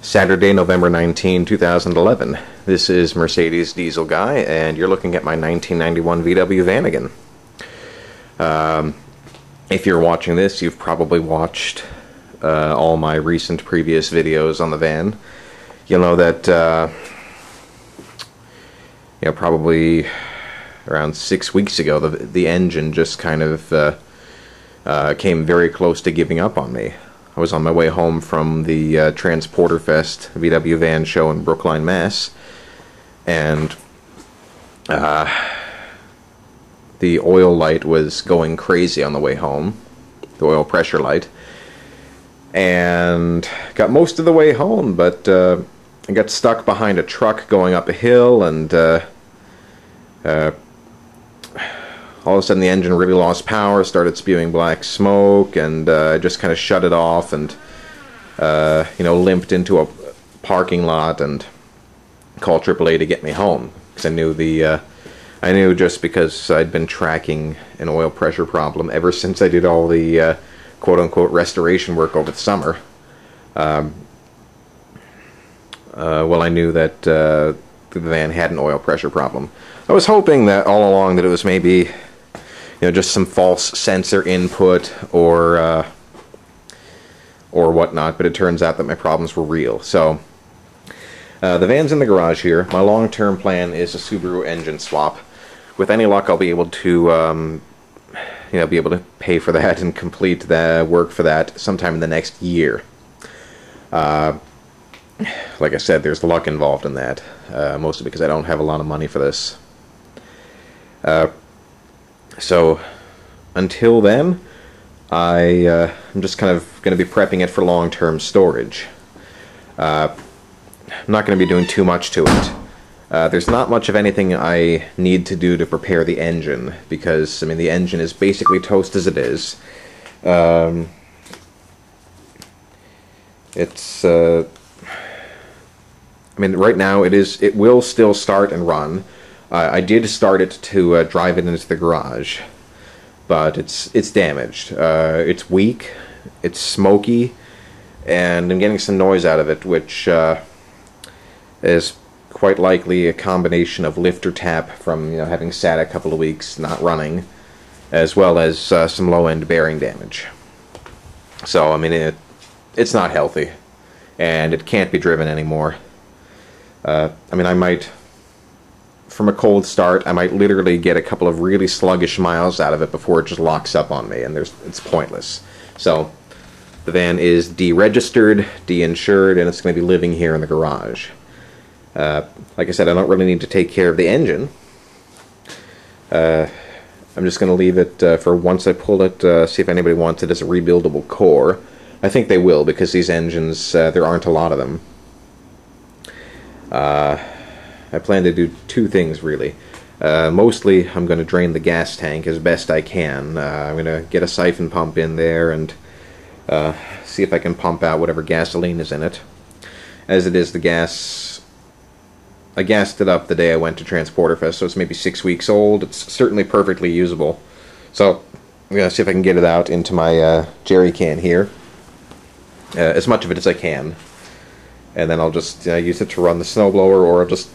Saturday, November 19, 2011. This is Mercedes Diesel Guy, and you're looking at my 1991 VW Vanagon. If you're watching this, you've probably watched all my recent previous videos on the van. You'll know that, probably around 6 weeks ago, the engine just kind of came very close to giving up on me. I was on my way home from the Transporter Fest VW van show in Brookline, Mass. And the oil light was going crazy on the way home, the oil pressure light. And got most of the way home, but I got stuck behind a truck going up a hill, and all of a sudden the engine really lost power, started spewing black smoke, and I just kind of shut it off and limped into a parking lot and called AAA to get me home, because I knew just because I'd been tracking an oil pressure problem ever since I did all the quote-unquote restoration work over the summer. Well, I knew that the van had an oil pressure problem. I was hoping that all along that it was maybe just some false sensor input or whatnot, but it turns out that my problems were real. So the van's in the garage here. My long-term plan is a Subaru engine swap. With any luck, I'll be able to pay for that and complete the work for that sometime in the next year. Like I said, there's luck involved in that, mostly because I don't have a lot of money for this. So until then, I'm just kind of going to be prepping it for long-term storage. I'm not going to be doing too much to it. There's not much of anything I need to do to prepare the engine, because, the engine is basically toast as it is. Right now it will still start and run. I did start it to drive it into the garage, but it's damaged. It's weak, it's smoky, and I'm getting some noise out of it, which is quite likely a combination of lifter tap from having sat a couple of weeks not running, as well as some low-end bearing damage. So it's not healthy, and it can't be driven anymore. I might, from a cold start, I might literally get a couple of really sluggish miles out of it before it just locks up on me, and it's pointless. So the van is deregistered, de-insured, and it's going to be living here in the garage. Like I said, I don't really need to take care of the engine. I'm just going to leave it for once I pull it, see if anybody wants it as a rebuildable core. I think they will, because these engines, there aren't a lot of them. I plan to do two things, really. Mostly, I'm going to drain the gas tank as best I can. I'm going to get a siphon pump in there and see if I can pump out whatever gasoline is in it. As it is, the gas... I gassed it up the day I went to Transporter Fest, so it's maybe 6 weeks old. It's certainly perfectly usable. So, I'm going to see if I can get it out into my jerry can here. As much of it as I can. And then I'll just use it to run the snowblower, or I'll just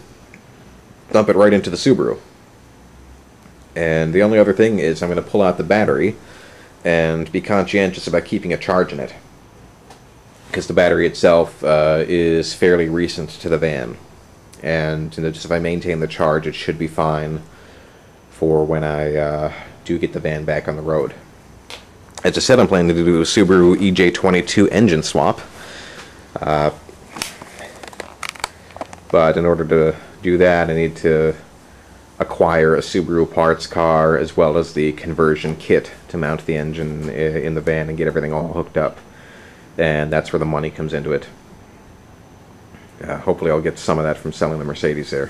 dump it right into the Subaru. And the only other thing is I'm going to pull out the battery and be conscientious about keeping a charge in it, because the battery itself is fairly recent to the van, and just if I maintain the charge, it should be fine for when I do get the van back on the road. As I said, I'm planning to do a Subaru EJ22 engine swap. But in order to do that, I need to acquire a Subaru parts car, as well as the conversion kit to mount the engine in the van and get everything all hooked up. And that's where the money comes into it. Hopefully I'll get some of that from selling the Mercedes there.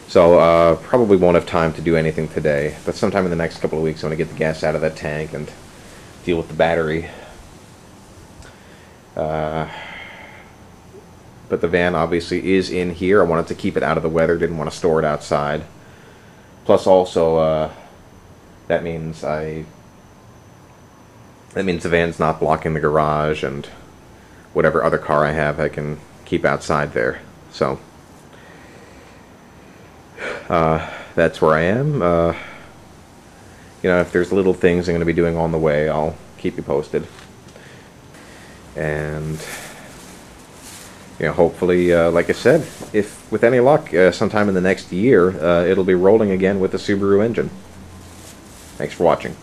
So probably won't have time to do anything today, but sometime in the next couple of weeks I'm going to get the gas out of that tank and deal with the battery. But the van obviously is in here. I wanted to keep it out of the weather, didn't want to store it outside. Plus also, that means the van's not blocking the garage, and whatever other car I have, I can keep outside there. So that's where I am. You know, if there's little things I'm going to be doing on the way, I'll keep you posted. And you know, hopefully, like I said, if with any luck, sometime in the next year, it'll be rolling again with the Subaru engine. Thanks for watching.